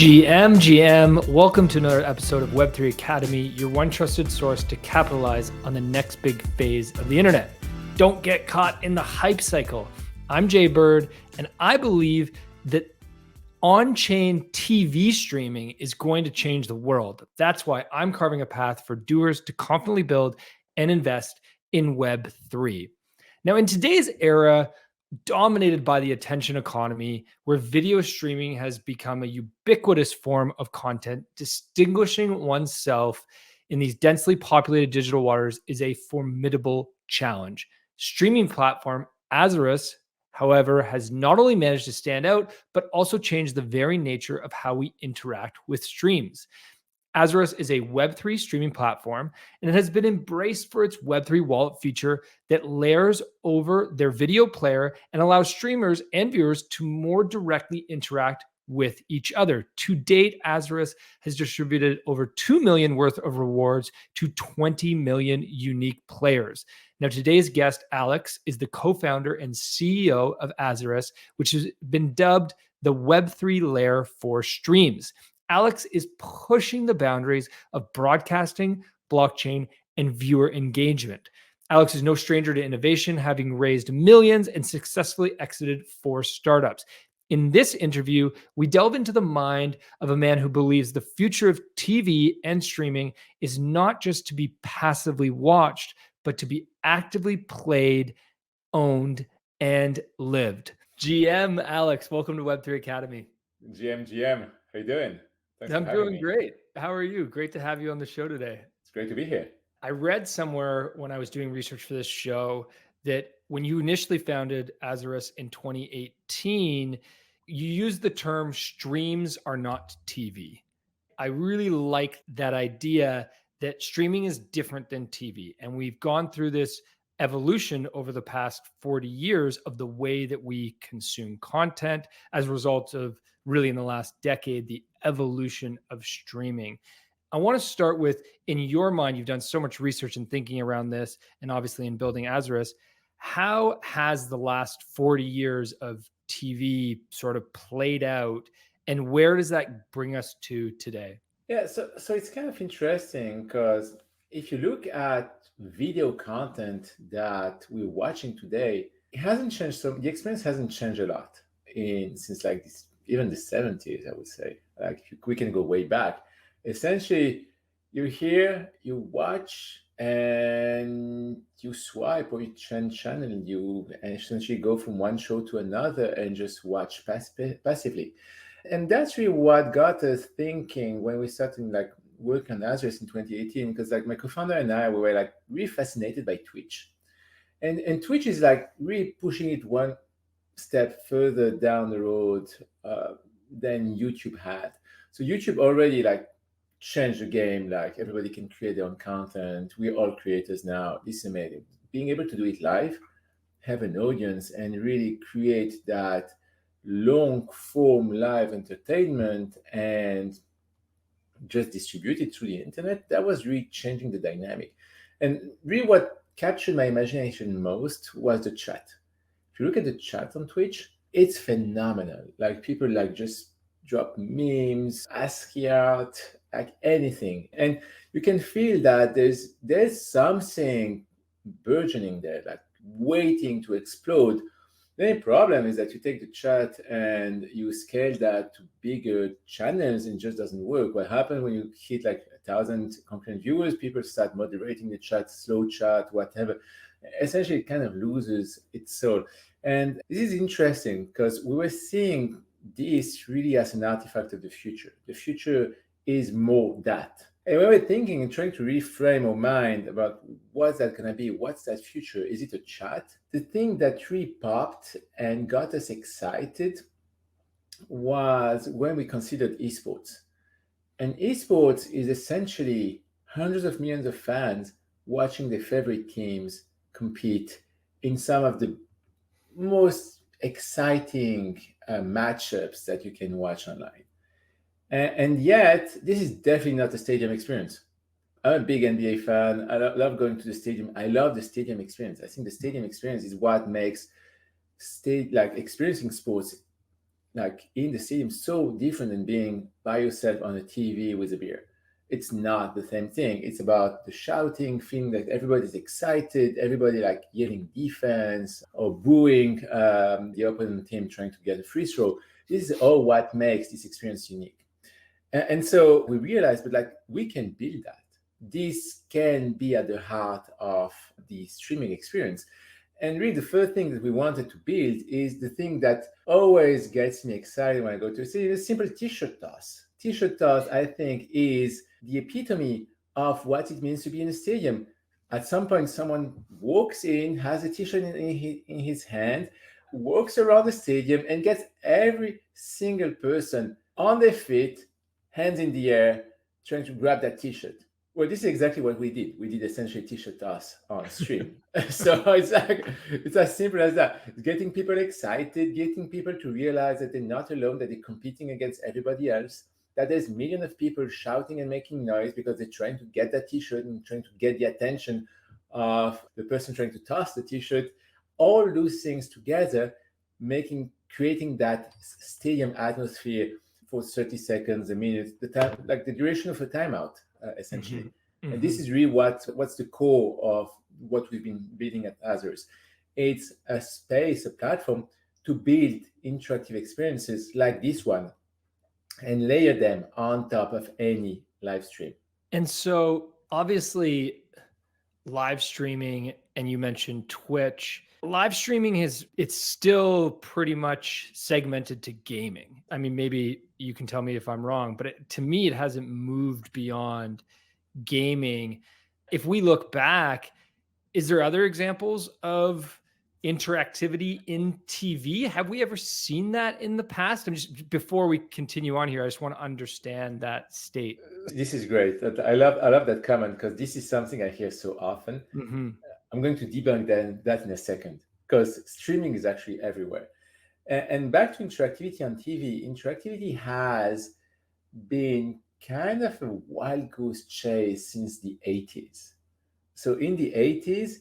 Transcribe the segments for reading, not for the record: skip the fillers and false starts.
GM, welcome to another episode of Web3 Academy, your one trusted source to capitalize on the next big phase of the internet. Don't get caught in the hype cycle. I'm Jay Bird, and I believe that on-chain TV streaming is going to change the world. That's why I'm carving a path for doers to confidently build and invest in Web3. Now, in today's era, dominated by the attention economy, where video streaming has become a ubiquitous form of content, distinguishing oneself in these densely populated digital waters is a formidable challenge. Streaming platform Azarus, however, has not only managed to stand out, but also changed the very nature of how we interact with streams. Azarus is a Web3 streaming platform, and it has been embraced for its Web3 wallet feature that layers over their video player and allows streamers and viewers to more directly interact with each other. To date, Azarus has distributed over 2 million worth of rewards to 20 million unique players. Now, today's guest, Alex, is the co-founder and CEO of Azarus, which has been dubbed the Web3 layer for streams. Alex is pushing the boundaries of broadcasting, blockchain, and viewer engagement. Alex is no stranger to innovation, having raised millions and successfully exited 4 startups. In this interview, we delve into the mind of a man who believes the future of TV and streaming is not just to be passively watched, but to be actively played, owned, and lived. GM Alex, welcome to Web3 Academy. GM, how you doing? Thanks I'm doing great. How are you? Great to have you on the show today. It's great to be here. I read somewhere when I was doing research for this show that when you initially founded Azarus in 2018, you used the term streams are not TV. I really like that idea that streaming is different than TV. And we've gone through this evolution over the past 40 years of the way that we consume content as a result of really in the last decade, the evolution of streaming. I want to start with, in your mind, you've done so much research and thinking around this, and obviously in building Azarus, how has the last 40 years of TV sort of played out, and where does that bring us to today? Yeah, so it's kind of interesting because if you look at video content that we're watching today, it hasn't changed. So the experience hasn't changed a lot since like this, even the 70s, I would say. Like we can go way back. Essentially, you're here, you watch, and you swipe or you change channel, and you essentially go from one show to another and just watch passively. And that's really what got us thinking when we started like working on Azarus in 2018, because like my co-founder and I, we were like really fascinated by Twitch. And Twitch is like really pushing it one step further down the road than YouTube had. So YouTube already like changed the game. Like everybody can create their own content. We're all creators now. This is amazing. Being able to do it live, have an audience, and really create that long form live entertainment and just distribute it through the internet, that was really changing the dynamic. And really what captured my imagination most was the chat. If you look at the chat on Twitch, it's phenomenal. Like people like just drop memes, ask you out, like anything. And you can feel that there's something burgeoning there, like waiting to explode. The only problem is that you take the chat and you scale that to bigger channels and it just doesn't work. What happens when you hit like 1,000 concurrent viewers, people start moderating the chat, slow chat, whatever. Essentially, it kind of loses its soul. And this is interesting because we were seeing this really as an artifact of the future. The future is more that. And we were thinking and trying to reframe our mind about what's that going to be? What's that future? Is it a chat? The thing that really popped and got us excited was when we considered esports. And esports is essentially hundreds of millions of fans watching their favorite teams compete in some of the most exciting matchups that you can watch online. And yet, this is definitely not a stadium experience. I'm a big NBA fan. I love going to the stadium. I love the stadium experience. I think the stadium experience is what makes experiencing sports like in the stadium so different than being by yourself on a TV with a beer. It's not the same thing. It's about the shouting, feeling that everybody's excited, everybody like yelling defense or booing the opponent team trying to get a free throw. This is all what makes this experience unique. And so we realized, but like we can build that. This can be at the heart of the streaming experience. And really, the first thing that we wanted to build is the thing that always gets me excited when I go to a city, a simple t-shirt toss. T-shirt toss, I think, is the epitome of what it means to be in a stadium. At some point, someone walks in, has a t-shirt in his hand, walks around the stadium, and gets every single person on their feet, hands in the air, trying to grab that t-shirt. Well, this is exactly what we did. We did essentially t-shirt toss on stream. So it's as simple as that. It's getting people excited, getting people to realize that they're not alone, that they're competing against everybody else, that there's millions of people shouting and making noise because they're trying to get that t-shirt and trying to get the attention of the person trying to toss the t-shirt. All those things together, creating that stadium atmosphere for 30 seconds, a minute, the time, like the duration of a timeout, essentially. Mm-hmm. And this is really what's the core of what we've been building at Azarus. It's a space, a platform to build interactive experiences like this one and layer them on top of any live stream. And so obviously live streaming, and you mentioned Twitch. Live streaming it's still pretty much segmented to gaming. I mean, maybe you can tell me if I'm wrong, but to me, it hasn't moved beyond gaming. If we look back, is there other examples of interactivity in TV? Have we ever seen that in the past? I'm just, before we continue on here, I just want to understand that state. This is great. I love that comment because this is something I hear so often. Mm-hmm. I'm going to debunk that in a second because streaming is actually everywhere. And back to interactivity on TV, interactivity has been kind of a wild goose chase since the 80s. So in the 80s,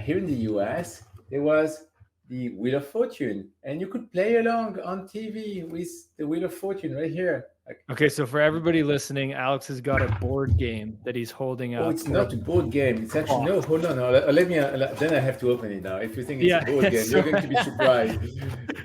here in the US, there was the Wheel of Fortune, and you could play along on TV with the Wheel of Fortune right here. Okay, so for everybody listening, Alex has got a board game that he's holding up. Oh, it's not a board game. It's actually, no, hold on. Let me, then I have to open it now. If you think it's a board game, you're going to be surprised.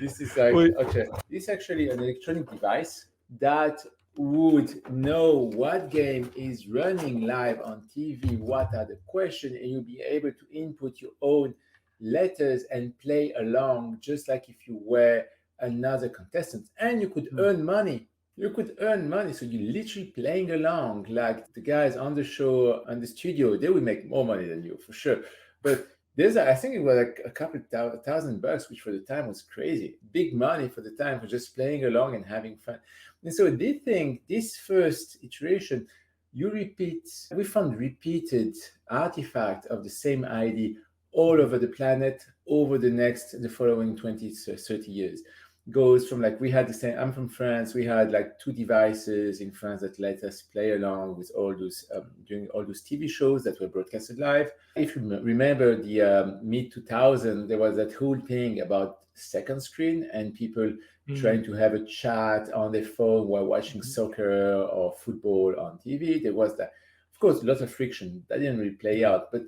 This is like, okay, this is actually an electronic device that would know what game is running live on TV, what are the questions, and you'll be able to input your own letters and play along just like if you were another contestant. And you could earn money. You could earn money. So you're literally playing along like the guys on the show, on the studio, they would make more money than you for sure. But I think it was like a couple $1,000, which for the time was crazy. Big money for the time for just playing along and having fun. And so this first iteration, we found repeated artifact of the same ID all over the planet over the following 20, 30 years. Goes from like, we had the same, I'm from France, we had like 2 devices in France that let us play along with all those, during all those TV shows that were broadcasted live. If you remember the mid-2000s, there was that whole thing about second screen and people trying to have a chat on their phone while watching soccer or football on TV. There was that, of course, lots of friction. That didn't really play out. But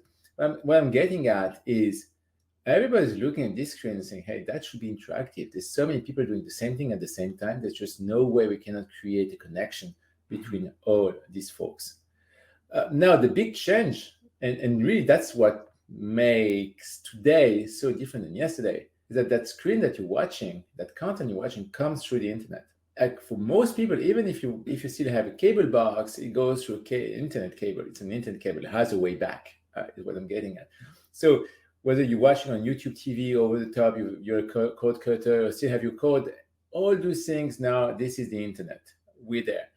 what I'm getting at is everybody's looking at this screen and saying, hey, that should be interactive. There's so many people doing the same thing at the same time. There's just no way we cannot create a connection between all these folks. Now, the big change, and really that's what makes today so different than yesterday, is that screen that you're watching, that content you're watching comes through the internet. Like for most people, even if you still have a cable box, it goes through internet cable. It's an internet cable. It has a way back, is what I'm getting at. So whether you're watching on YouTube TV over the top, you're a code cutter, or still have your code, all those things now, this is the internet. We're there.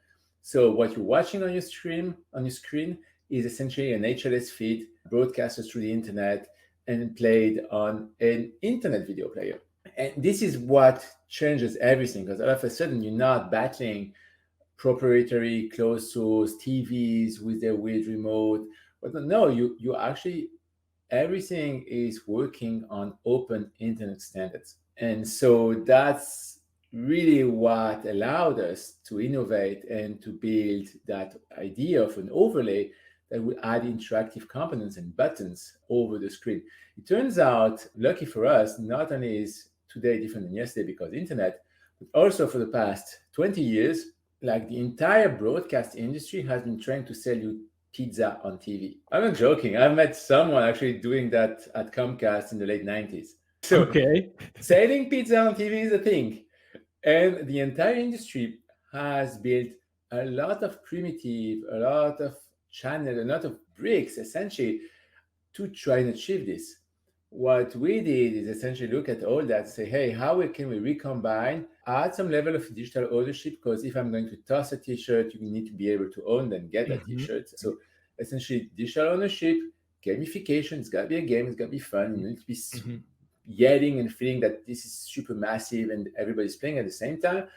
So what you're watching on your screen is essentially an HLS feed broadcasted through the internet and played on an internet video player. And this is what changes everything, because all of a sudden you're not battling proprietary closed source TVs with their weird remote. But no, you actually, everything is working on open internet standards. And so that's really what allowed us to innovate and to build that idea of an overlay that would add interactive components and buttons over the screen. It turns out, lucky for us, not only is today different than yesterday because internet, but also for the past 20 years, like the entire broadcast industry has been trying to sell you pizza on TV. I'm not joking. I've met someone actually doing that at Comcast in the late 90s. So Okay. selling pizza on TV is a thing. And the entire industry has built a lot of primitive, a lot of channel, a lot of bricks essentially to try and achieve this. What we did is essentially look at all that, say, hey, how can we recombine, add some level of digital ownership? Because if I'm going to toss a t-shirt, you need to be able to own and get that Mhm. t-shirt. So essentially digital ownership, gamification, it's got to be a game, it's got to be fun, you need to be Mhm. yelling and feeling that this is super massive and everybody's playing at the same time.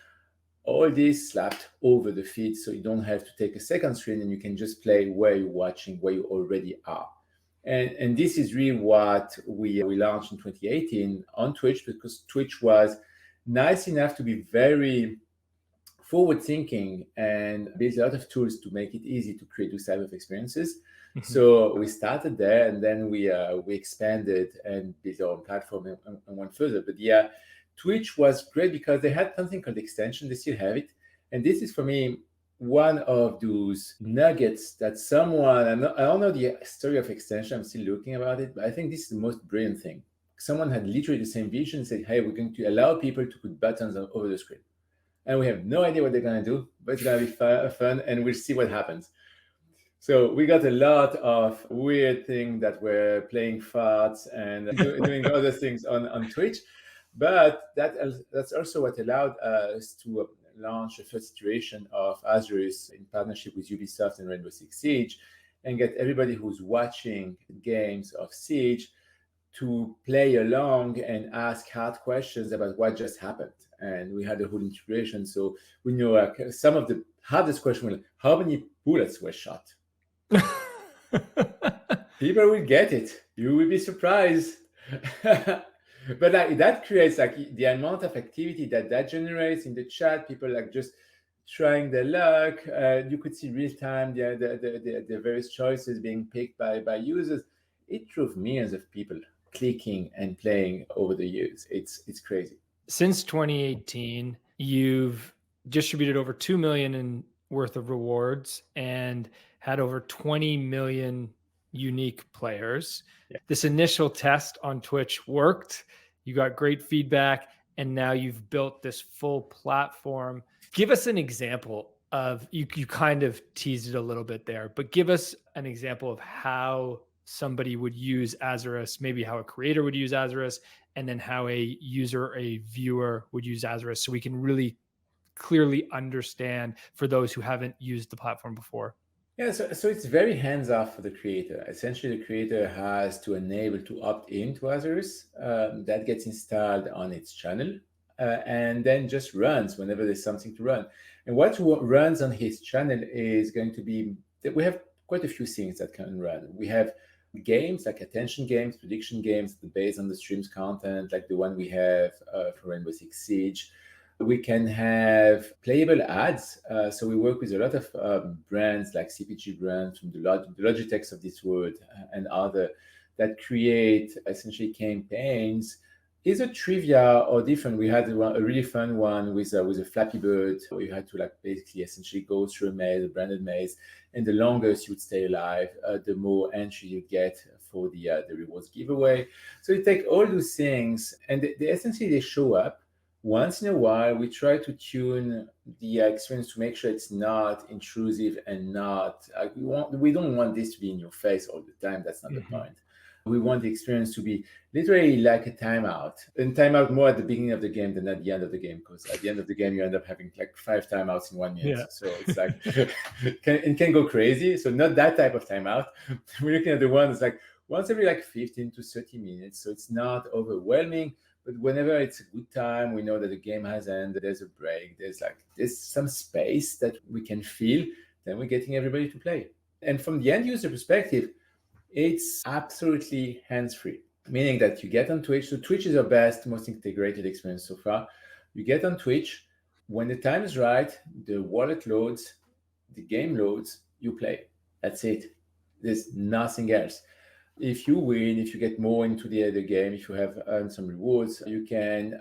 All this slapped over the feed so you don't have to take a second screen and you can just play where you're watching, where you already are. And this is really what we launched in 2018 on Twitch, because Twitch was nice enough to be very forward thinking and built a lot of tools to make it easy to create those type of experiences. Mhm. So we started there, and then we expanded and built our own platform and went further. But yeah, Twitch was great because they had something called extension. They still have it, and this is for me one of those nuggets that someone, I don't know the story of extension. I'm still looking about it, but I think this is the most brilliant thing. Someone had literally the same vision, said, "Hey, we're going to allow people to put buttons over the screen." And we have no idea what they're going to do, but it's going to be fun, and we'll see what happens. So we got a lot of weird things that were playing farts and doing other things on Twitch, but that's also what allowed us to launch a first iteration of Azarus in partnership with Ubisoft and Rainbow Six Siege, and get everybody who's watching games of Siege to play along and ask hard questions about what just happened. And we had a whole integration. So we know some of the hardest questions were how many bullets were shot? People will get it. You will be surprised. But like that creates like the amount of activity that generates in the chat, people like just trying their luck. You could see real time the various choices being picked by users. It drove millions of people clicking and playing over the years. It's crazy. Since 2018, you've distributed over 2 million in worth of rewards and had over 20 million unique players. Yeah. This initial test on Twitch worked. You got great feedback, and now you've built this full platform. Give us an example of you kind of teased it a little bit there, but give us an example of how somebody would use Azarus, maybe how a creator would use Azarus, and then how a user, a viewer would use Azarus, so we can really clearly understand for those who haven't used the platform before. Yeah, so it's very hands-off for the creator. Essentially, the creator has to enable to opt into Azarus. That gets installed on its channel, and then just runs whenever there's something to run. And what runs on his channel is going to be, we have quite a few things that can run. We have games like attention games, prediction games based on the stream's content, like the one we have for Rainbow Six Siege. We can have playable ads. So we work with a lot of brands like CPG brands from the Logitechs of this world and other that create essentially campaigns. Is it trivia or different? We had a really fun one with a Flappy Bird where you had to like basically essentially go through a maze, a branded maze, and the longest you'd stay alive, the more entry you get for the rewards giveaway. So you take all those things and they essentially they show up once in a while. We try to tune the experience to make sure it's not intrusive and not we don't want this to be in your face all the time. That's not the point. We want the experience to be literally like a timeout, and timeout more at the beginning of the game than at the end of the game, because at the end of the game you end up having like 5 timeouts in 1 minute. Yeah. So it's like it can go crazy. So not that type of timeout. We're looking at the one that's like once every like 15 to 30 minutes. So it's not overwhelming. But whenever it's a good time, we know that the game has ended, there's a break, there's some space that we can feel, then we're getting everybody to play. And from the end user perspective, it's absolutely hands-free, meaning that you get on Twitch. So Twitch is our best, most integrated experience so far. You get on Twitch. When the time is right, the wallet loads, the game loads, you play. That's it. There's nothing else. If you win, if you get more into the game, if you have earned some rewards, you can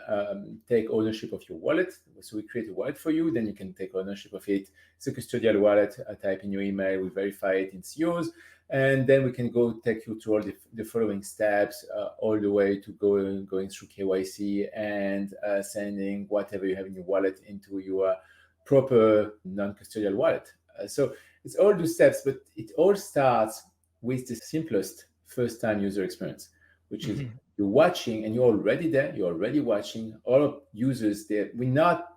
take ownership of your wallet. So we create a wallet for you, then you can take ownership of it. It's a custodial wallet. Type in your email, we verify it, it's yours. And then we can go take you through all the following steps, all the way to going through KYC and sending whatever you have in your wallet into your proper non-custodial wallet. So it's all those steps, but it all starts with the simplest first-time user experience, which is you're watching and you're already there, you're already watching. All of users there, we're not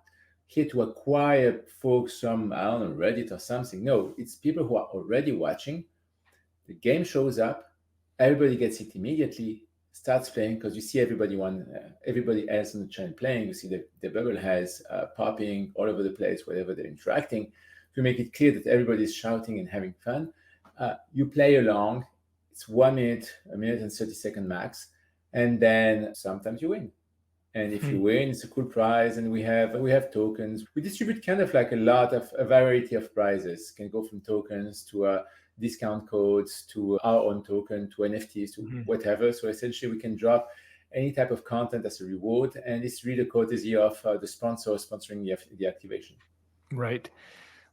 here to acquire folks from, I don't know, Reddit or something. No, it's people who are already watching. The game shows up, everybody gets it immediately, starts playing, because you see everybody else on the channel playing. You see the bubble has popping all over the place wherever they're interacting, to make it clear that everybody's shouting and having fun. You play along. It's 1 minute, a minute and 30-second max, and then sometimes you win. And if you win, it's a cool prize, and we have tokens. We distribute kind of like a variety of prizes. Can go from tokens to discount codes to our own token to NFTs to whatever. So essentially, we can drop any type of content as a reward, and it's really courtesy of the sponsor sponsoring the activation. Right.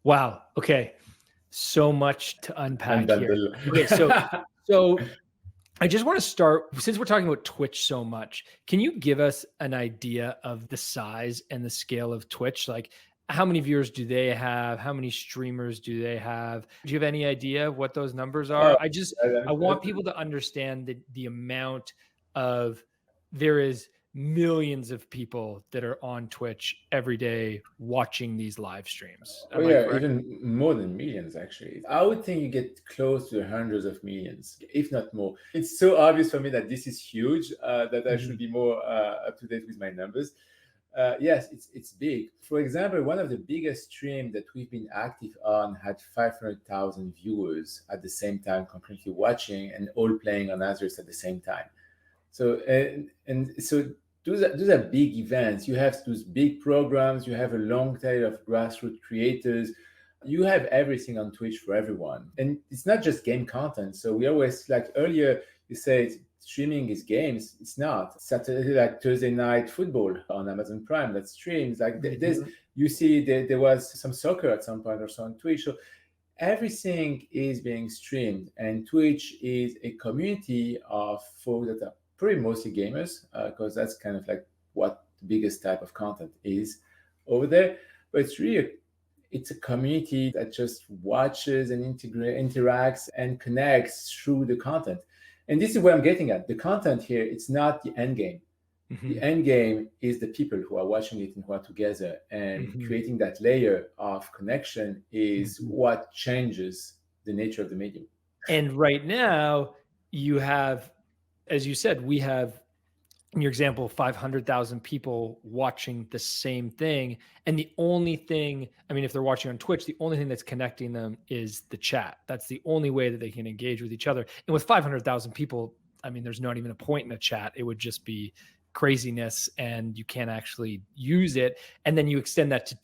Wow. Okay. So much to unpack here. Okay, so I just want to start, since we're talking about Twitch so much, can you give us an idea of the size and the scale of Twitch? Like, how many viewers do they have? How many streamers do they have? Do you have any idea of what those numbers are? I want people to understand the amount of, there is millions of people that are on Twitch every day watching these live streams. Oh yeah, even more than millions, actually. I would think you get close to hundreds of millions, if not more. It's so obvious for me that this is huge, that I should be more up to date with my numbers. Yes, it's big. For example, one of the biggest streams that we've been active on had 500,000 viewers at the same time, concurrently watching and all playing on Azarus at the same time. So so those are big events. You have those big programs. You have a long tail of grassroots creators. You have everything on Twitch for everyone, and it's not just game content. So we always, like earlier, you said streaming is games. It's not. Saturday, like Thursday night football on Amazon Prime, that streams. Like there's, you see, there was some soccer at some point or so on Twitch. So everything is being streamed, and Twitch is a community of folks that are pretty mostly gamers, because that's kind of like what the biggest type of content is over there. But it's a community that just watches and interacts and connects through the content. And this is what I'm getting at. The content here, it's not the end game. The end game is the people who are watching it and who are together, and creating that layer of connection is what changes the nature of the medium. And right now you have, as you said, we have, in your example, 500,000 people watching the same thing. And the only thing, I mean, if they're watching on Twitch, the only thing that's connecting them is the chat. That's the only way that they can engage with each other. And with 500,000 people, I mean, there's not even a point in a chat. It would just be craziness, and you can't actually use it. And then you extend that to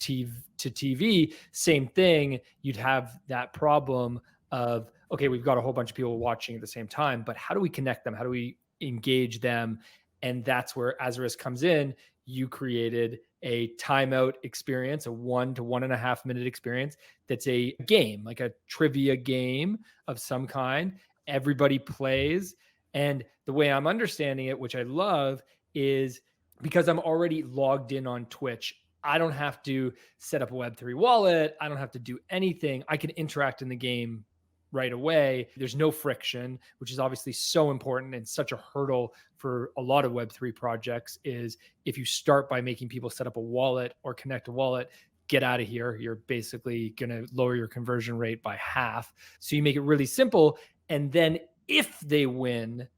TV, same thing. You'd have that problem of, okay, we've got a whole bunch of people watching at the same time, but how do we connect them? How do we engage them? And that's where Azarus comes in. You created a timeout experience, a 1 to 1.5 minute experience. That's a game, like a trivia game of some kind. Everybody plays. And the way I'm understanding it, which I love, is because I'm already logged in on Twitch, I don't have to set up a Web3 wallet. I don't have to do anything. I can interact in the game right away. There's no friction, which is obviously so important and such a hurdle for a lot of Web3 projects. Is if you start by making people set up a wallet or connect a wallet, get out of here. You're basically going to lower your conversion rate by half. So you make it really simple. And then if they win,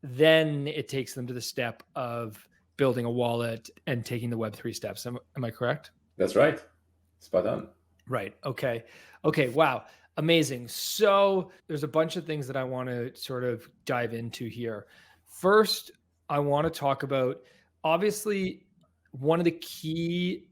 then it takes them to the step of building a wallet and taking the Web3 steps. Am I correct? That's right. Spot on. Right. Okay. Wow. Amazing. So there's a bunch of things that I want to sort of dive into here. First, I want to talk about, obviously, one of the key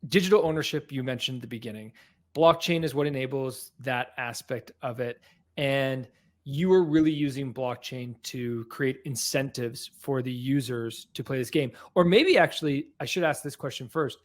digital ownership you mentioned at the beginning. Blockchain is what enables that aspect of it. And you are really using blockchain to create incentives for the users to play this game. Or maybe actually, I should ask this question first.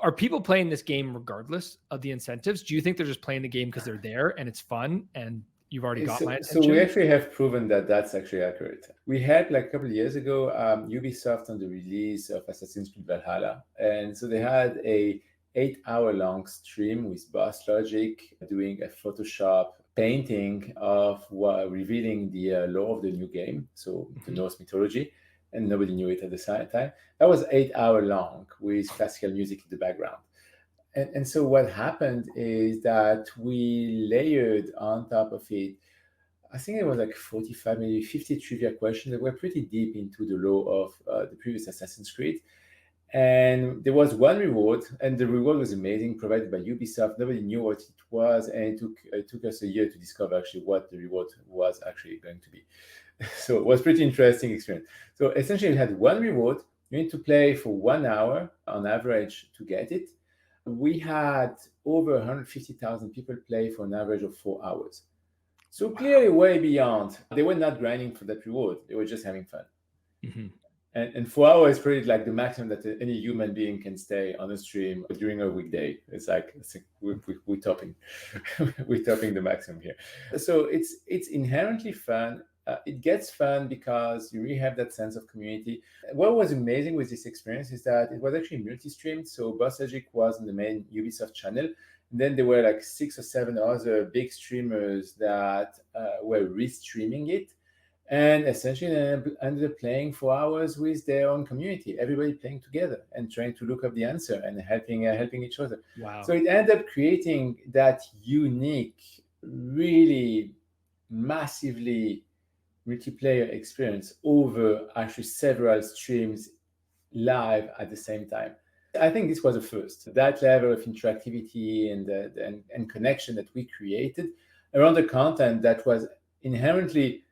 Are people playing this game regardless of the incentives? Do you think they're just playing the game because they're there and it's fun and you've already got my So we attention? actually have proven that that's actually accurate. We had like a couple of years ago, Ubisoft on the release of Assassin's Creed Valhalla, and so they had a 8 hour long stream with Boss Logic doing a Photoshop painting of revealing the lore of the new game, so the Norse mythology, and nobody knew it at the same time. That was 8 hour long with classical music in the background. And so what happened is that we layered on top of it, I think it was like 45, maybe 50 trivia questions that were pretty deep into the lore of the previous Assassin's Creed. And there was one reward, and the reward was amazing, provided by Ubisoft. Nobody knew what it was, and it took us a year to discover actually what the reward was actually going to be. So it was pretty interesting experience. So essentially, we had one reward. You need to play for 1 hour on average to get it. We had over 150,000 people play for an average of 4 hours. So clearly way beyond. They were not grinding for that reward. They were just having fun. Mm-hmm. And 4 hours is pretty like the maximum that any human being can stay on a stream during a weekday. It's like we're topping, we're topping the maximum here. So it's inherently fun. It gets fun because you really have that sense of community. What was amazing with this experience is that it was actually multi-streamed. So Boss Logic was on the main Ubisoft channel. And then there were like 6 or 7 other big streamers that were restreaming it. And essentially they ended up playing for hours with their own community, everybody playing together and trying to look up the answer and helping each other. Wow. So it ended up creating that unique, really massively multiplayer experience over actually several streams live at the same time. I think this was a first. That level of interactivity and connection that we created around the content that was inherently,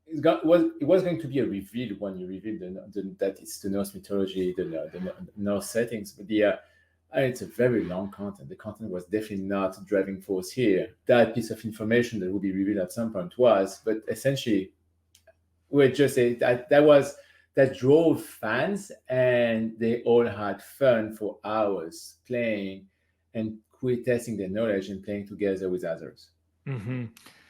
it was going to be a reveal when you reveal that it's the Norse mythology, the Norse settings, but it's a very long content. The content was definitely not the driving force here. That piece of information that will be revealed at some point was, but essentially, we're just that drove fans, and they all had fun for hours playing and testing their knowledge and playing together with others. Mm-hmm.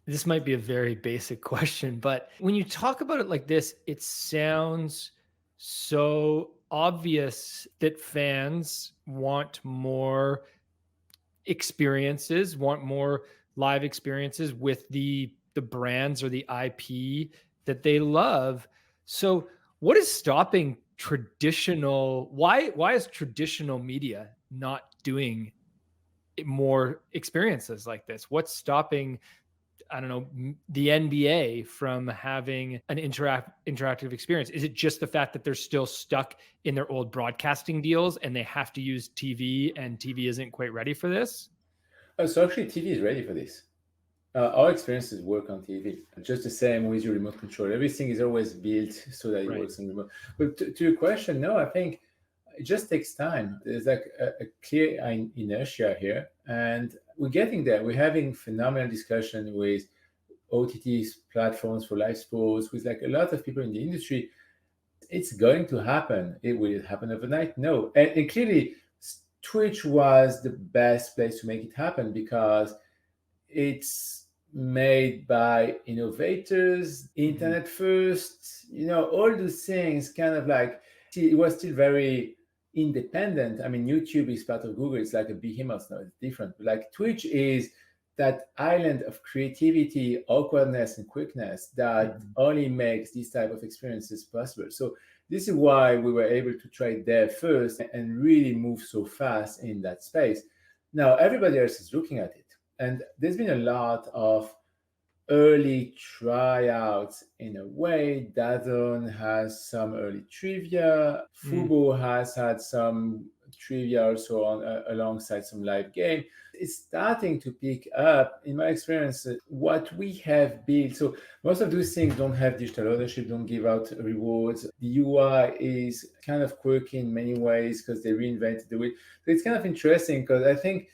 This might be a very basic question, but when you talk about it like this, it sounds so obvious that fans want more experiences, want more live experiences with the brands or the IP that they love. So what is stopping traditional, why is traditional media not doing more experiences like this? What's stopping, I don't know, the NBA from having an interactive experience? Is it just the fact that they're still stuck in their old broadcasting deals and they have to use TV and TV isn't quite ready for this? So actually TV is ready for this. Our experiences work on TV, just the same with your remote control. Everything is always built so that it works on remote. But to your question, no, I think it just takes time. There's like a clear inertia here, and we're getting there. We're having phenomenal discussion with OTT platforms for live sports, with like a lot of people in the industry. It's going to happen. Will it happen overnight? No. And clearly, Twitch was the best place to make it happen because it's made by innovators, internet first, all those things kind of like, it was still very independent. I mean, YouTube is part of Google. It's like a behemoth now. It's different. But like Twitch is that island of creativity, awkwardness, and quickness that only makes these type of experiences possible. So this is why we were able to try it there first and really move so fast in that space. Now, everybody else is looking at it. And there's been a lot of early tryouts in a way. DAZN has some early trivia. Fubo has had some trivia also alongside some live game. It's starting to pick up. In my experience, what we have built, so most of those things don't have digital ownership, don't give out rewards. The UI is kind of quirky in many ways because they reinvented the wheel. So it's kind of interesting because I think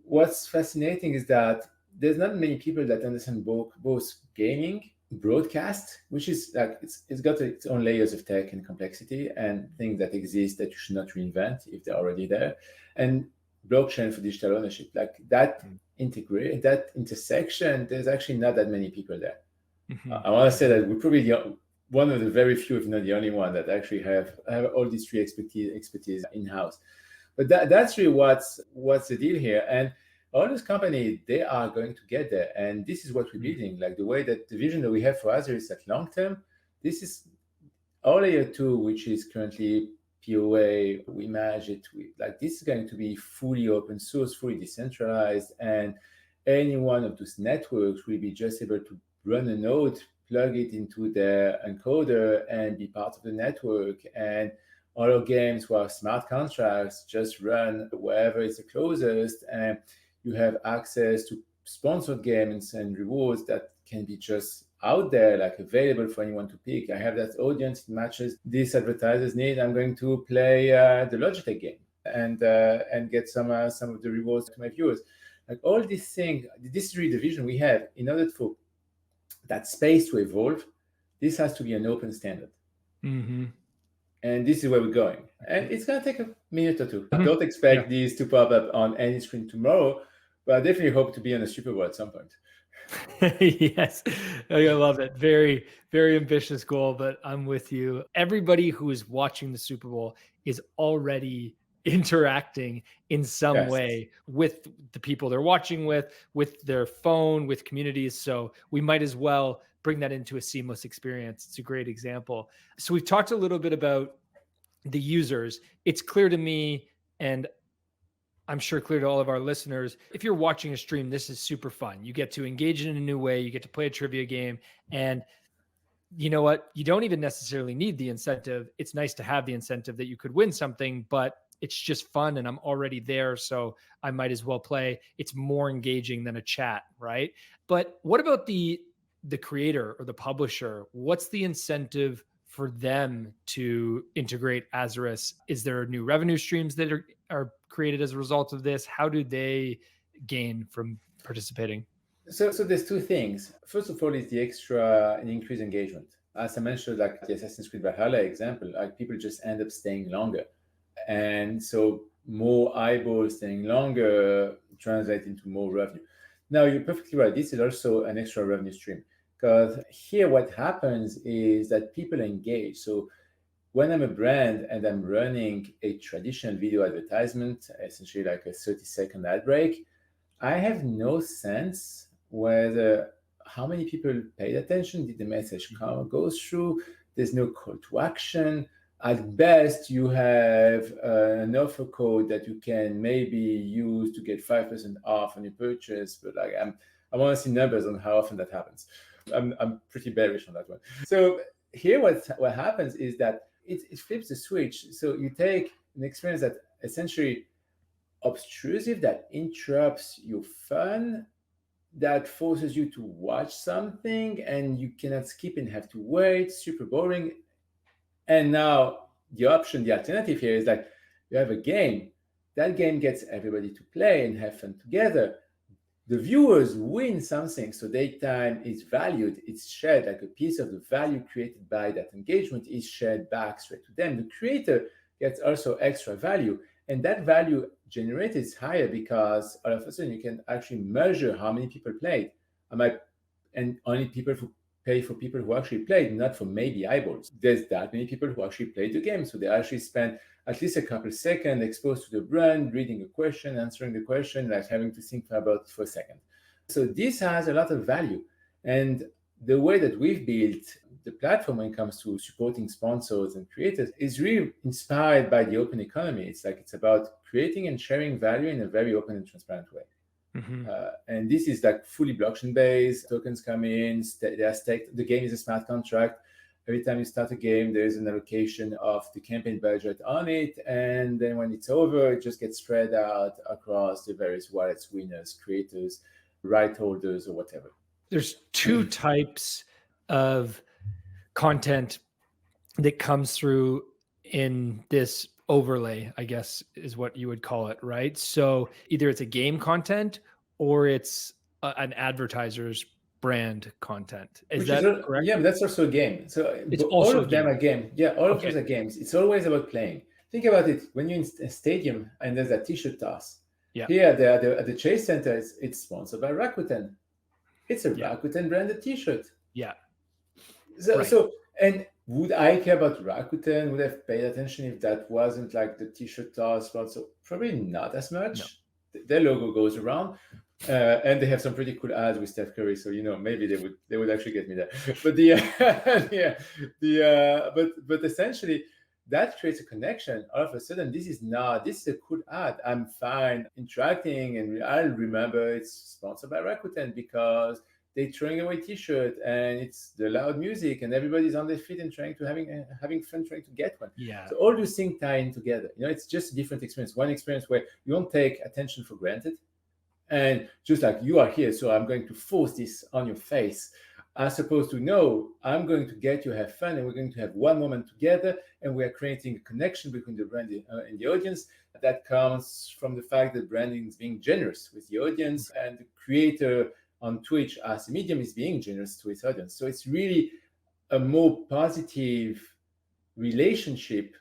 what's fascinating is that there's not many people that understand both gaming, broadcast, which is like it's got its own layers of tech and complexity and things that exist that you should not reinvent if they're already there, and blockchain for digital ownership. Like that integrate that intersection, there's actually not that many people there. I want to say that we're probably one of the very few, if not the only one, that actually have all these three expertise in house. But that's really what's the deal here. And all those companies, they are going to get there. And this is what we're building. Like the way that the vision that we have for Azarus is that long term, this is our layer 2, which is currently POA. We manage it with, like, this is going to be fully open source, fully decentralized. And any one of those networks will be just able to run a node, plug it into their encoder, and be part of the network. And all our games who are smart contracts just run wherever is the closest, and you have access to sponsored games and rewards that can be just out there, like available for anyone to pick. I have that audience, it matches this advertiser's need. I'm going to play the Logitech game and get some of the rewards to my viewers. Like all these things, this is really the vision we have. In order for that space to evolve, this has to be an open standard. And this is where we're going. And it's going to take a minute or two. Don't expect these to pop up on any screen tomorrow, but I definitely hope to be on a Super Bowl at some point. Yes, I love it. Very, very ambitious goal, but I'm with you. Everybody who is watching the Super Bowl is already interacting in some way with the people they're watching with their phone, with communities. So we might as well bring that into a seamless experience. It's a great example. So we've talked a little bit about the users. It's clear to me, and I'm sure clear to all of our listeners, if you're watching a stream, this is super fun. You get to engage in a new way. You get to play a trivia game. And you know what? You don't even necessarily need the incentive. It's nice to have the incentive that you could win something, but it's just fun and I'm already there, so I might as well play. It's more engaging than a chat, right? But what about the creator or the publisher? What's the incentive for them to integrate Azarus? Is there new revenue streams that are created as a result of this? How do they gain from participating? So there's two things. First of all, is the extra and increased engagement. As I mentioned, like the Assassin's Creed Valhalla example, like people just end up staying longer. And so more eyeballs staying longer translate into more revenue. Now, you're perfectly right. This is also an extra revenue stream. Because here what happens is that people engage. So when I'm a brand and I'm running a traditional video advertisement, essentially like a 30-second ad break, I have no sense whether how many people paid attention, did the message go through, there's no call to action. At best, you have an offer code that you can maybe use to get 5% off on your purchase, but like I want to see numbers on how often that happens. I'm pretty bearish on that one. So here what happens is that it flips the switch. So you take an experience that essentially obtrusive, that interrupts your fun, that forces you to watch something and you cannot skip and have to wait, super boring. And now the alternative here is like you have a game. That game gets everybody to play and have fun together. The viewers win something, so their time is valued, it's shared, like a piece of the value created by that engagement is shared back straight to them. The creator gets also extra value, and that value generated is higher because all of a sudden you can actually measure how many people played. And only people who pay for people who actually played, not for maybe eyeballs. There's that many people who actually played the game, so they actually spend at least a couple seconds exposed to the brand, reading a question, answering the question, like having to think about it for a second. So this has a lot of value. And the way that we've built the platform when it comes to supporting sponsors and creators is really inspired by the open economy. It's about creating and sharing value in a very open and transparent way. And this is like fully blockchain based. Tokens come in, they are staked. The game is a smart contract, Every time you start a game, there's an allocation of the campaign budget on it. And then when it's over, it just gets spread out across the various wallets, winners, creators, right holders, or whatever. There's two types of content that comes through in this overlay, I guess is what you would call it, right? So either it's a game content or it's an advertiser's brand content. Is Which is, that correct? yeah, but that's also a game. So It's all also a of them game. are game. Yeah, all of Okay. those are games. It's always about playing. Think about it. When you're in a stadium and there's a t-shirt toss. Yeah. Here at the Chase Center, it's sponsored by Rakuten. It's a Rakuten branded t-shirt. Yeah. So and would I care about Rakuten? Would I have paid attention if that wasn't like the t-shirt toss sponsor? Probably not as much. No. Their logo goes around. And they have some pretty cool ads with Steph Curry, so maybe they would actually get me there. But but essentially that creates a connection. All of a sudden, this is a cool ad. I'm fine interacting, and I'll remember it's sponsored by Rakuten because they're throwing away T-shirt and it's the loud music and everybody's on their feet and having fun trying to get one. Yeah. So all those things tie in together. It's just a different experience. One experience where you don't take attention for granted. And just like you are here, so I'm going to force this on your face, as opposed to, no, I'm going to get you have fun and we're going to have one moment together and we are creating a connection between the brand and the audience. That comes from the fact that branding is being generous with the audience and the creator on Twitch as a medium is being generous to its audience. So it's really a more positive relationship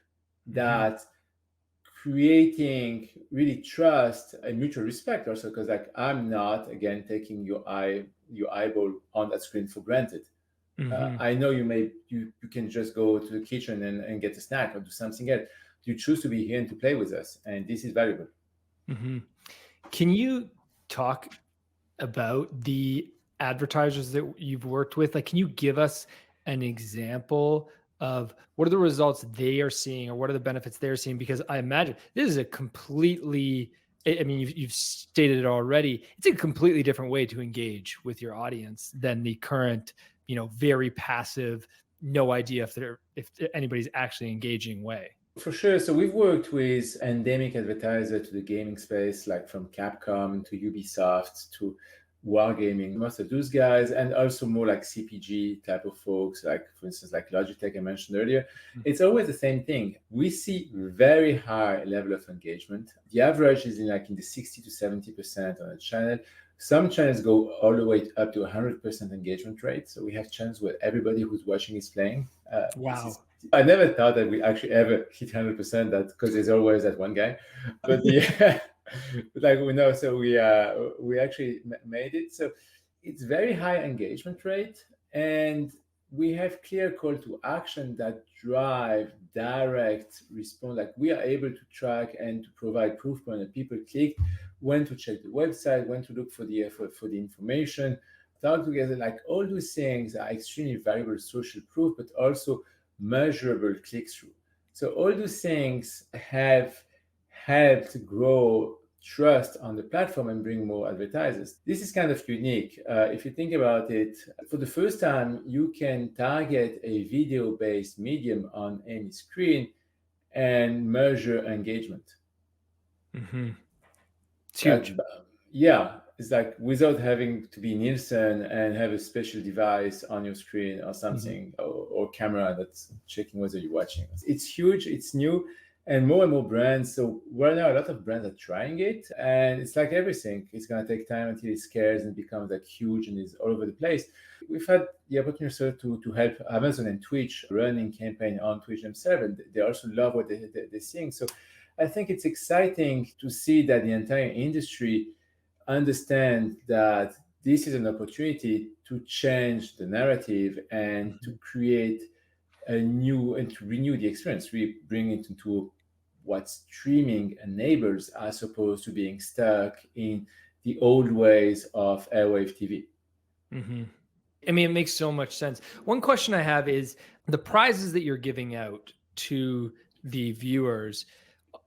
that creating really trust and mutual respect also, because like I'm not again taking your eyeball on that screen for granted. I know you can just go to the kitchen and get a snack or do something else. You choose to be here and to play with us, and this is valuable. Can you talk about the advertisers that you've worked with? Like, can you give us an example of what are the results they are seeing or what are the benefits they're seeing? Because I imagine this is a completely, I mean, you've stated it already. It's a completely different way to engage with your audience than the current, very passive, no idea if anybody's actually engaging way. For sure. So we've worked with endemic advertisers to the gaming space, like from Capcom to Ubisoft to Wargaming, most of those guys, and also more like CPG type of folks, like for instance, like Logitech I mentioned earlier. It's always the same thing. We see very high level of engagement. The average is in the 60 to 70% on a channel. Some channels go all the way up to 100% engagement rate. So we have channels where everybody who's watching is playing. Wow. I never thought that we actually ever hit 100%, that because there's always that one guy. But like we know, so we actually made it. So it's very high engagement rate, and we have clear call to action that drive direct response. Like we are able to track and to provide proof point that people click, when to check the website, when to look for the information, talk together. Like all those things are extremely valuable social proof, but also measurable click-through. So all those things have helped grow trust on the platform and bring more advertisers. This is kind of unique. If you think about it, for the first time, you can target a video-based medium on any screen and measure engagement. It's huge. It's like without having to be Nielsen and have a special device on your screen or something, or camera that's checking whether you're watching. It's huge, it's new, and more brands. So right now, a lot of brands are trying it, and it's like everything. It's going to take time until it scales and becomes like huge and is all over the place. We've had the opportunity to help Amazon and Twitch running campaign on Twitch themselves, and they also love what they're seeing. So I think it's exciting to see that the entire industry understand that this is an opportunity to change the narrative and to create a new and to renew the experience, really bring it into what streaming enables, as opposed to being stuck in the old ways of airwave TV. I mean, it makes so much sense. One question I have is the prizes that you're giving out to the viewers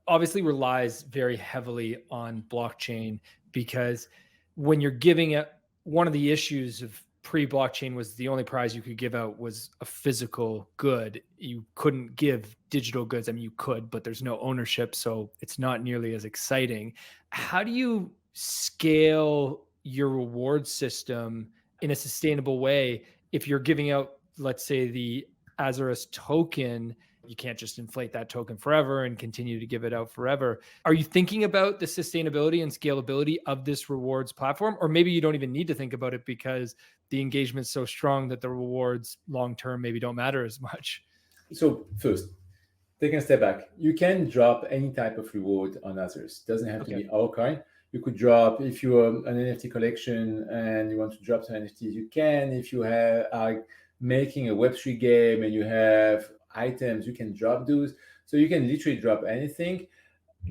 obviously relies very heavily on blockchain, because when you're giving it, one of the issues of pre-blockchain was the only prize you could give out was a physical good. You couldn't give digital goods. I mean, you could, but there's no ownership, so it's not nearly as exciting. How do you scale your reward system in a sustainable way if you're giving out, let's say, the Azarus token? You can't just inflate that token forever and continue to give it out forever. Are you thinking about the sustainability and scalability of this rewards platform? Or maybe you don't even need to think about it because the engagement's so strong that the rewards long term maybe don't matter as much. So first, taking a step back, you can drop any type of reward on Azarus. It doesn't have to be our coin. You could drop, if you're an NFT collection and you want to drop some NFTs, you can. If you are making a Web3 game and you have items, you can drop those. So you can literally drop anything.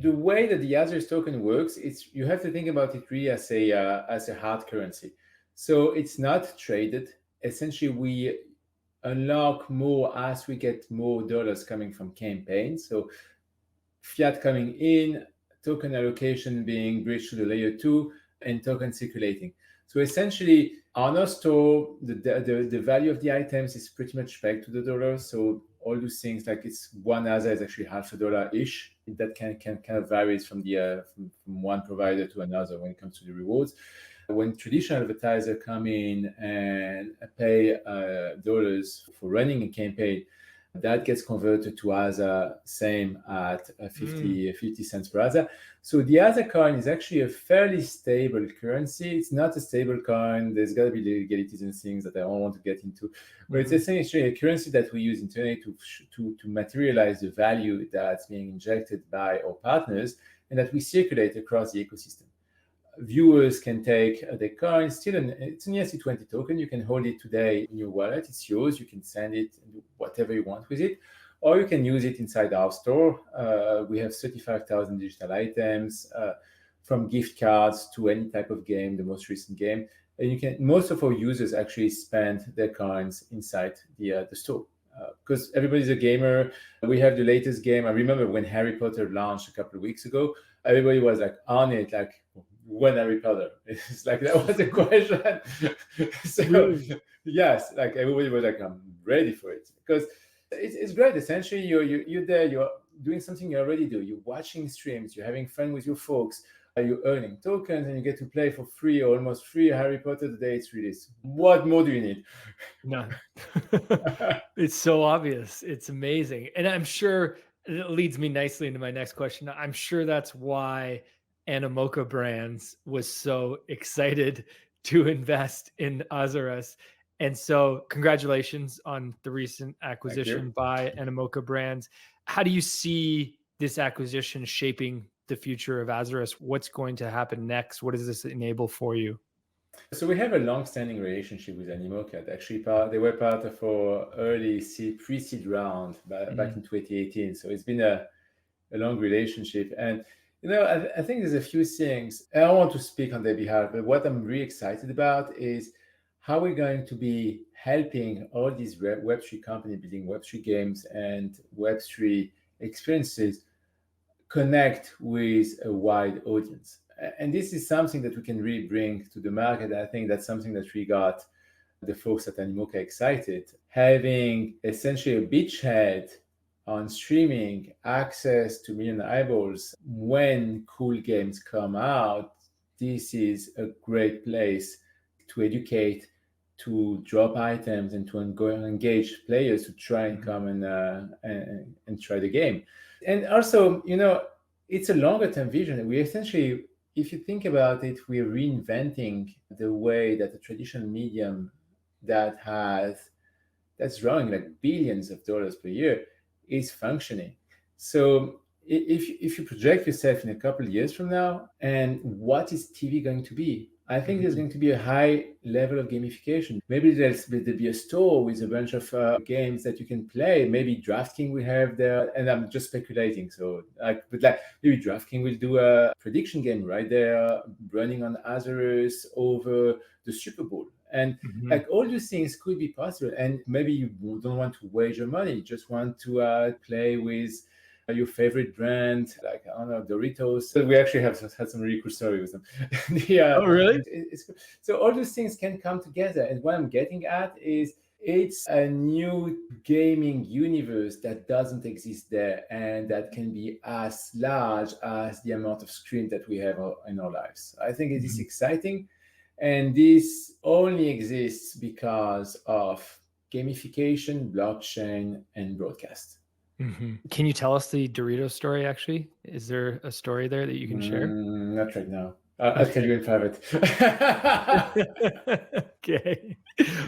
The way that the Azarus token works, you have to think about it really as a hard currency. So it's not traded. Essentially, we unlock more as we get more dollars coming from campaigns. So fiat coming in, token allocation being bridged to the layer 2, and token circulating. So essentially, on our store, the value of the items is pretty much pegged to the dollar. So all those things, like it's one Azar is actually $0.50-ish. That can kind of varies from one provider to another when it comes to the rewards. When traditional advertisers come in and pay dollars for running a campaign, that gets converted to Azar, same at 50 cents per Azar. So the Azar coin is actually a fairly stable currency. It's not a stable coin. There's got to be legalities and things that I don't want to get into. But it's essentially a currency that we use internally to materialize the value that's being injected by our partners and that we circulate across the ecosystem. Viewers can take the coin. It's an ERC20 token. You can hold it today in your wallet. It's yours. You can send it and do whatever you want with it, or you can use it inside our store. We have 35,000 digital items, from gift cards to any type of game, the most recent game. And most of our users actually spend their coins inside the store. Because everybody's a gamer. We have the latest game. I remember when Harry Potter launched a couple of weeks ago, everybody was like on it, like, when Harry Potter? It's like, that was the question. So really? Yes, like everybody was like, I'm ready for it. Because it's great. Essentially, you're there, you're doing something you already do. You're watching streams, you're having fun with your folks, you're earning tokens, and you get to play for free or almost free Harry Potter the day it's released. What more do you need? None. It's so obvious. It's amazing. And I'm sure it leads me nicely into my next question. I'm sure that's why Animoca Brands was so excited to invest in Azarus. And so congratulations on the recent acquisition by Animoca Brands. How do you see this acquisition shaping the future of Azarus? What's going to happen next? What does this enable for you? So we have a long-standing relationship with Animoca. Actually, they were part of our early pre-seed round back in 2018. So it's been a long relationship. And I think there's a few things. I don't want to speak on their behalf, but what I'm really excited about is how we're going to be helping all these Web3 companies building Web3 games and Web3 experiences connect with a wide audience. And this is something that we can really bring to the market. I think that's something that we got the folks at Animoca excited. Having essentially a beachhead on streaming, access to million eyeballs when cool games come out, this is a great place to educate, to drop items, and to engage players to try and come and try the game. And also, it's a longer term vision. We essentially, if you think about it, we're reinventing the way that the traditional medium that's drawing like billions of dollars per year is functioning. So if you project yourself in a couple of years from now, and what is TV going to be? I think there's going to be a high level of gamification. Maybe there'll be a store with a bunch of games that you can play. Maybe DraftKings will have there, and I'm just speculating. So, maybe DraftKings will do a prediction game right there, running on Azarus over the Super Bowl. And all these things could be possible. And maybe you don't want to wager money, you just want to play with your favorite brand, like, I don't know, Doritos. So we actually have had some really cool stories with them. Yeah, Oh, really? so all those things can come together. And what I'm getting at is it's a new gaming universe that doesn't exist there and that can be as large as the amount of screen that we have in our lives. I think it is exciting. And this only exists because of gamification, blockchain, and broadcast. Can you tell us the Doritos story, actually? Is there a story there that you can share? Not right now. I'll tell you in private. Okay.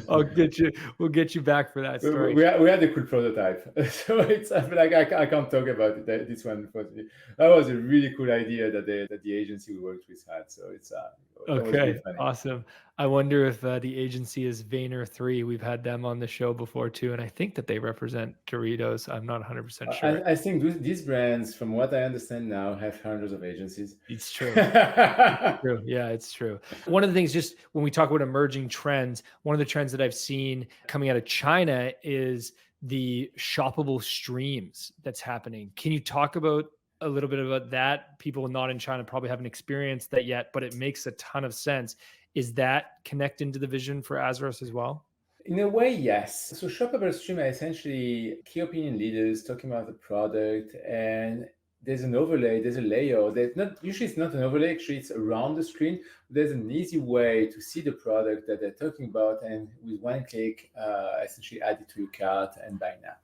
We'll get you back for that story. We had a cool prototype, so it's like I can't talk about it, this one. Unfortunately, that was a really cool idea that the agency we worked with had. So it's that was really Okay, funny. awesome. I wonder if the agency is Vayner3. We've had them on the show before too, and I think that they represent Doritos. I'm not 100% sure. I think these brands, from what I understand now, have hundreds of agencies. It's true. It's true. Yeah, it's true. One of the things, just when we talk about emerging trends, one of the trends that I've seen coming out of China is the shoppable streams that's happening. Can you talk about a little bit about that? People not in China probably haven't experienced that yet, but it makes a ton of sense. Is that connected to the vision for Azarus as well? In a way, yes. So shoppable stream are essentially key opinion leaders talking about the product, and there's an overlay, there's a layer. There's not usually it's not an overlay, actually it's around the screen. There's an easy way to see the product that they're talking about, and with one click, essentially add it to your cart and buy now.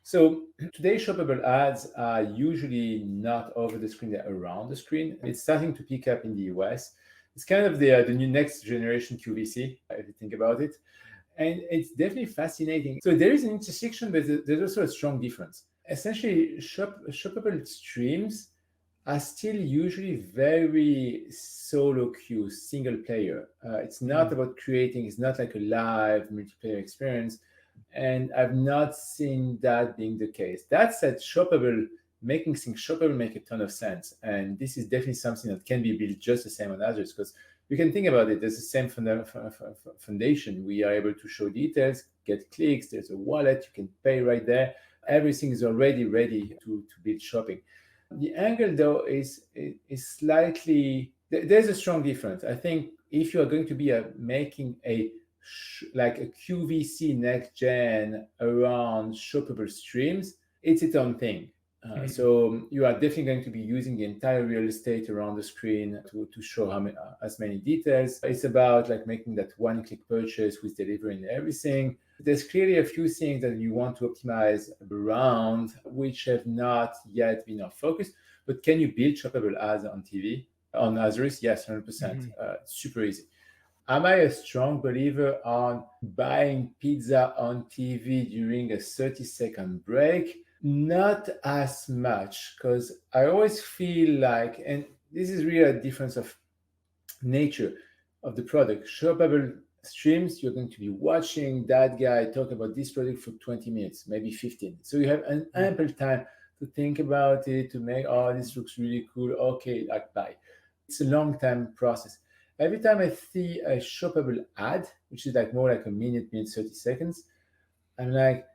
So today, shoppable ads are usually not over the screen; they're around the screen. It's starting to pick up in the US. It's kind of the new next generation QVC, if you think about it. And it's definitely fascinating. So there is an intersection, but there's also a strong difference. Essentially, shoppable streams are still usually very solo queue, single player. It's not about creating, it's not like a live multiplayer experience. And I've not seen that being the case. That said, making things shoppable make a ton of sense. And this is definitely something that can be built just the same on Azure, because you can think about it. There's the same foundation. We are able to show details, get clicks. There's a wallet. You can pay right there. Everything is already ready to build shopping. The angle, though, is slightly. There's a strong difference. I think if you are going to be making like a QVC next gen around shoppable streams, it's its own thing. So you are definitely going to be using the entire real estate around the screen to show as many details. It's about like making that one-click purchase with delivery and everything. There's clearly a few things that you want to optimize around, which have not yet been our focus. But can you build shoppable ads on TV, on Azarus? Yes, 100%. Super easy. Am I a strong believer on buying pizza on TV during a 30-second break? Not as much, because I always feel like, and this is really a difference of nature of the product. Shoppable streams, you're going to be watching that guy talk about this product for 20 minutes, maybe 15. So you have an ample time to think about it, to make, oh, this looks really cool. Okay, like buy. It's a long-term process. Every time I see a shoppable ad, which is like more like a minute, 30 seconds, I'm like,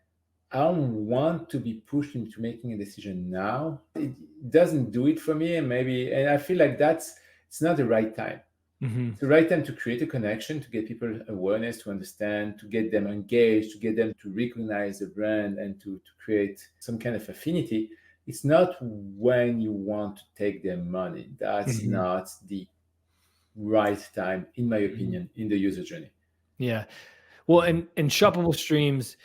I don't want to be pushed into making a decision now. It doesn't do it for me, and I feel like it's not the right time. It's the right time to create a connection, to get people awareness, to understand, to get them engaged, to get them to recognize the brand, and to create some kind of affinity. It's not when you want to take their money. That's not the right time, in my opinion, in the user journey. Yeah. Well, and shoppable streams,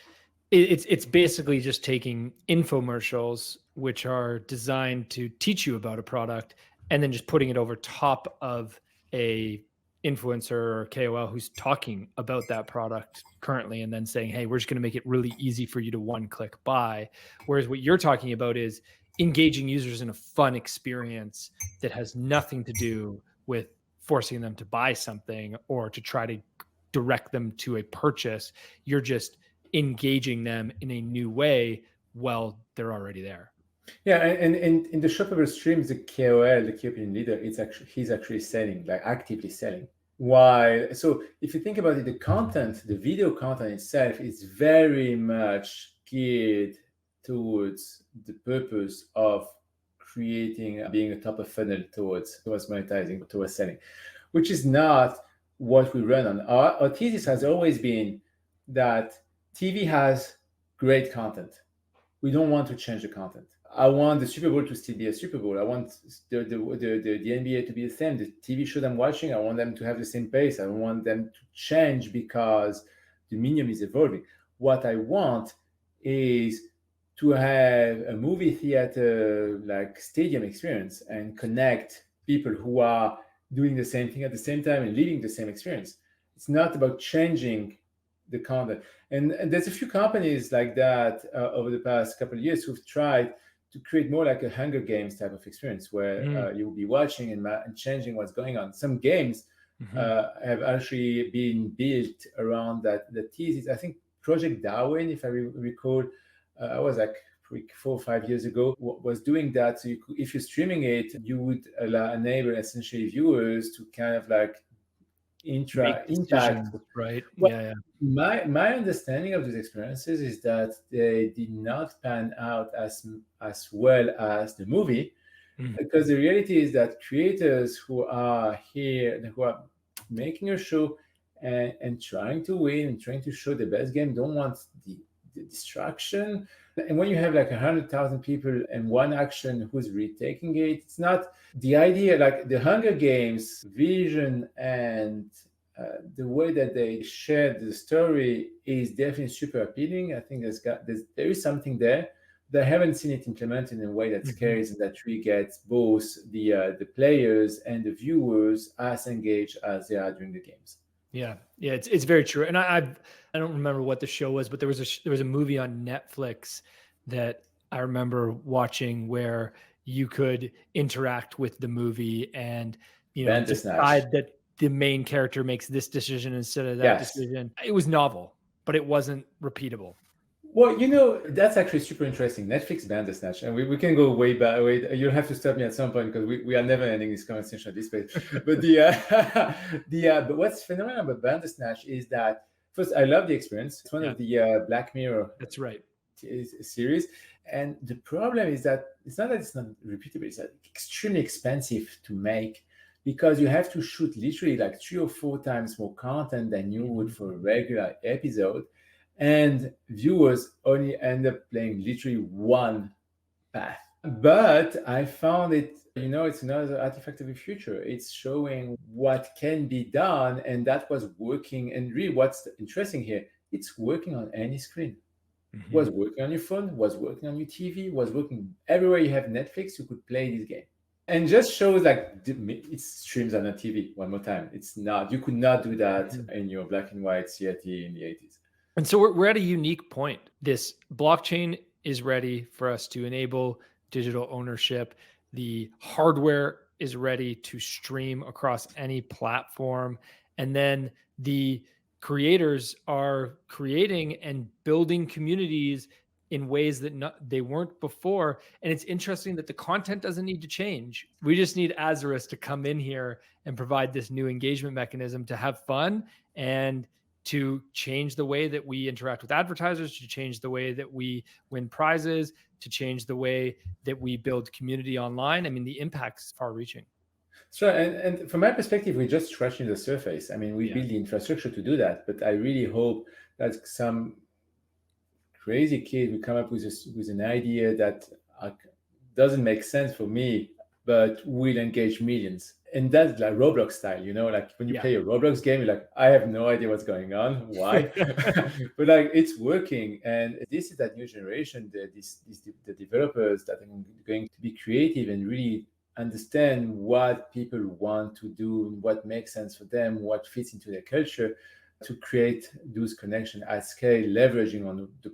it's basically just taking infomercials, which are designed to teach you about a product, and then just putting it over top of a influencer or KOL who's talking about that product currently, and then saying, hey, we're just going to make it really easy for you to one-click buy. Whereas what you're talking about is engaging users in a fun experience that has nothing to do with forcing them to buy something or to try to direct them to a purchase. You're just engaging them in a new way while they're already there. Yeah, and in the shoppable streams, the KOL, the key opinion leader, he's actually selling, like actively selling. So if you think about it, the video content itself is very much geared towards the purpose of creating, being a top of funnel towards monetizing, towards selling, which is not what we run on. Our thesis has always been that TV has great content. We don't want to change the content. I want the Super Bowl to still be a Super Bowl. I want the NBA to be the same. The TV show I'm watching, I want them to have the same pace. I don't want them to change because the medium is evolving. What I want is to have a movie theater like stadium experience and connect people who are doing the same thing at the same time and living the same experience. It's not about changing the content. And there's a few companies like that over the past couple of years who've tried to create more like a Hunger Games type of experience where you'll be watching and changing what's going on. Some games have actually been built around that thesis. I think Project Darwin, if I recall, I was like 4 or 5 years ago, was doing that. So if you're streaming it, you would enable essentially viewers to kind of like impact. Right. Well, Yeah. my understanding of these experiences is that they did not pan out as well as the movie, because the reality is that creators who are here, who are making a show and trying to win and trying to show the best game, don't want the distraction. And when you have like 100,000 people and one action who's retaking it, it's not the idea. Like the Hunger Games vision and the way that they shared the story is definitely super appealing. I think there is something there. But I haven't seen it implemented in a way that cares and that really gets both the players and the viewers as engaged as they are during the games. Yeah, it's very true. And I don't remember what the show was, but there was a movie on Netflix that I remember watching where you could interact with the movie and decide that the main character makes this decision instead of that decision. It was novel, but it wasn't repeatable. Well, that's actually super interesting. Netflix Bandersnatch, and we can go way back. You'll have to stop me at some point because we are never ending this conversation at this page. But but what's phenomenal about Bandersnatch is that first, I love the experience. It's one of the Black Mirror. That's right. Series, and the problem is that it's not repeatable. It's extremely expensive to make because you have to shoot literally like 3 or 4 times more content than you would for a regular episode. And viewers only end up playing literally one path. But I found it, it's another artifact of the future. It's showing what can be done, and that was working. And really, what's interesting here, it's working on any screen. Was working on your phone, was working on your TV, was working everywhere you have Netflix, you could play this game. And just shows like it streams on a TV one more time. It's not, you could not do that in your black and white CRT in the 80s. And so we're at a unique point. This blockchain is ready for us to enable digital ownership. The hardware is ready to stream across any platform. And then the creators are creating and building communities in ways that they weren't before. And it's interesting that the content doesn't need to change. We just need Azarus to come in here and provide this new engagement mechanism to have fun and to change the way that we interact with advertisers, to change the way that we win prizes, to change the way that we build community online. I mean, the impact's far-reaching. So, and from my perspective, we're just scratching the surface. I mean, we build the infrastructure to do that, but I really hope that some crazy kid will come up with an idea that doesn't make sense for me, but will engage millions. And that's like Roblox style, like when you play a Roblox game, you're like, I have no idea what's going on. Why? But like, it's working. And this is that new generation, the developers that are going to be creative and really understand what people want to do, what makes sense for them, what fits into their culture, to create those connections at scale, leveraging on the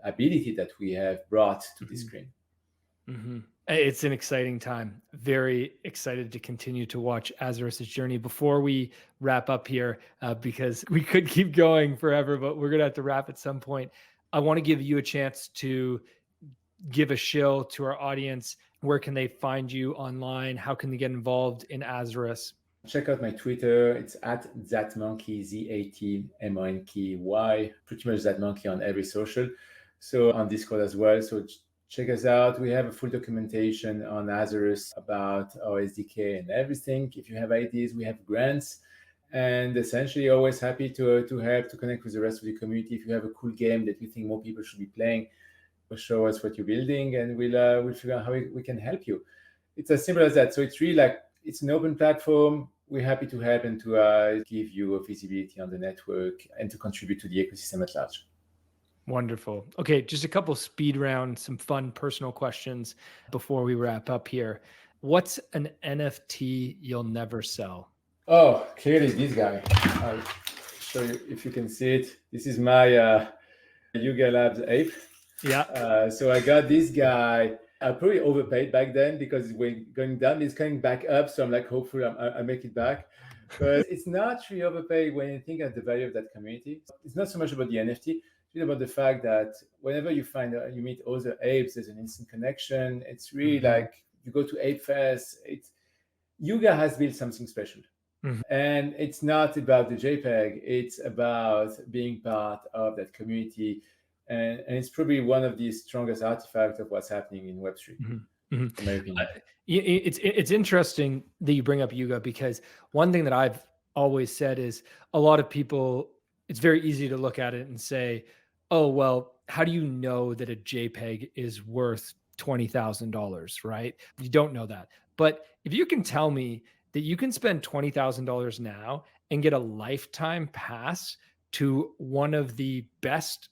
ability that we have brought to the screen. It's an exciting time. Very excited to continue to watch Azarus' journey. Before we wrap up here, because we could keep going forever, but we're going to have to wrap at some point. I want to give you a chance to give a shill to our audience. Where can they find you online? How can they get involved in Azarus? Check out my Twitter. It's at ThatMonkey, ZATMONKY, pretty much ThatMonkey on every social. So on Discord as well. So check us out. We have a full documentation on Azarus about our SDK and everything. If you have ideas, we have grants. And essentially, always happy to help, to connect with the rest of the community. If you have a cool game that you think more people should be playing, show us what you're building, and we'll figure out how we can help you. It's as simple as that. So it's really like, it's an open platform. We're happy to help and to give you a visibility on the network and to contribute to the ecosystem at large. Wonderful. Okay, just a couple speed round, some fun personal questions before we wrap up here. What's an NFT you'll never sell? Oh, clearly this guy. I'll show you if you can see it. This is my Yuga Labs ape. Yeah. So I got this guy. I probably overpaid back then because when going down, it's coming back up. So I'm like, hopefully I make it back. But it's not really overpaid when you think of the value of that community. It's not so much about the NFT. It's really about the fact that whenever you you meet other apes, there's an instant connection. It's really like you go to Ape Fest. Yuga has built something special. And it's not about the JPEG. It's about being part of that community. And it's probably one of the strongest artifacts of what's happening in Web3, in my opinion. It's interesting that you bring up Yuga, because one thing that I've always said is a lot of people, it's very easy to look at it and say, oh, well, how do you know that a JPEG is worth $20,000, right? You don't know that. But if you can tell me that you can spend $20,000 now and get a lifetime pass to one of the best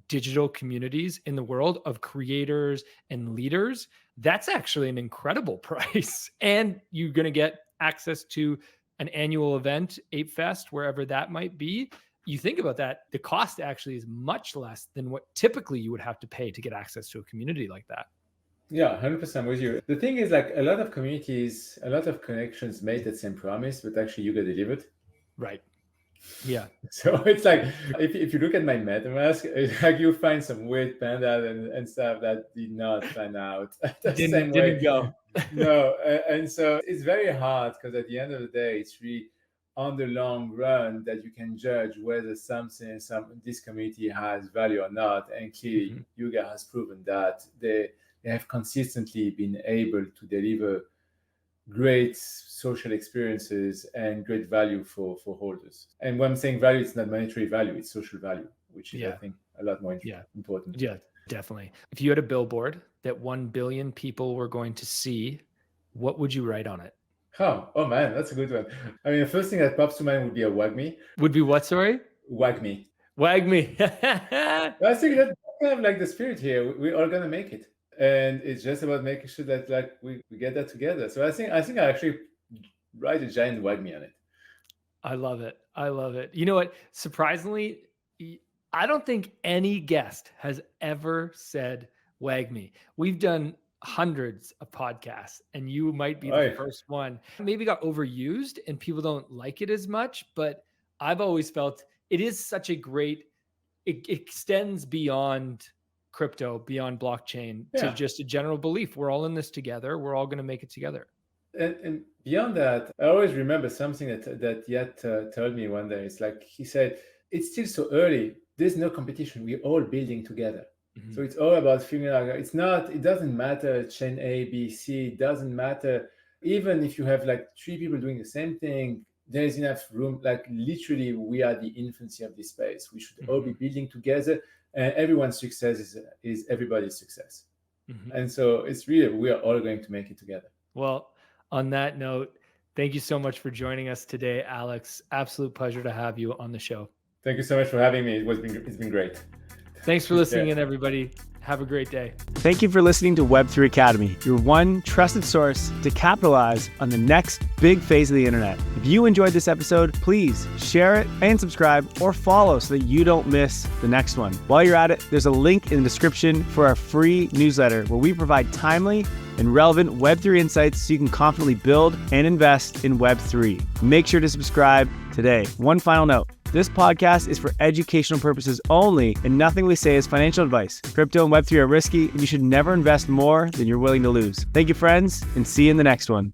digital communities in the world of creators and leaders, that's actually an incredible price. And you're going to get access to an annual event, Ape Fest, wherever that might be. You think about that, the cost actually is much less than what typically you would have to pay to get access to a community like that. Yeah, 100% with you. The thing is, like, a lot of communities, a lot of connections made that same promise, but actually Yuga delivered. Right. Yeah. So it's like, if you look at my MetaMask, it's like you find some weird panda and stuff that did not pan out the same way. Didn't go. No. And so it's very hard, because at the end of the day, it's really on the long run that you can judge whether this community has value or not. And clearly, Yuga has proven that they have consistently been able to deliver great social experiences and great value for holders. And when I'm saying value, it's not monetary value, it's social value, which is, I think, a lot more important. Yeah, definitely. If you had a billboard that 1 billion people were going to see, what would you write on it? Oh man, that's a good one. I mean, the first thing that pops to mind would be a WAGMI. Would be what, sorry? WAGMI. WAGMI. I think that's kind of like the spirit here. We're all going to make it. And it's just about making sure that, like, we get that together. So I think I actually write a giant WAGMI on it. I love it. I love it. You know what? Surprisingly, I don't think any guest has ever said WAGMI. We've done hundreds of podcasts, and you might be the first one. Maybe got overused and people don't like it as much, but I've always felt it is such a great, it extends beyond crypto, beyond blockchain, to just a general belief. We're all in this together. We're all going to make it together. And beyond that, I always remember something that Yat told me one day. It's like, he said, it's still so early. There's no competition. We're all building together. So it's all about figuring out, it doesn't matter chain A, B, C, it doesn't matter. Even if you have like 3 people doing the same thing, there's enough room. Like, literally, we are the infancy of this space. We should all be building together, and everyone's success is everybody's success. And so it's really, we are all going to make it together. Well, on that note, thank you so much for joining us today, Alex. Absolute pleasure to have you on the show. Thank you so much for having me. It's been great. Thanks for listening in, everybody. Have a great day. Thank you for listening to Web3 Academy, your one trusted source to capitalize on the next big phase of the internet. If you enjoyed this episode, please share it and subscribe or follow so that you don't miss the next one. While you're at it, there's a link in the description for our free newsletter where we provide timely and relevant Web3 insights so you can confidently build and invest in Web3. Make sure to subscribe today. One final note. This podcast is for educational purposes only, and nothing we say is financial advice. Crypto and Web3 are risky, and you should never invest more than you're willing to lose. Thank you, friends, and see you in the next one.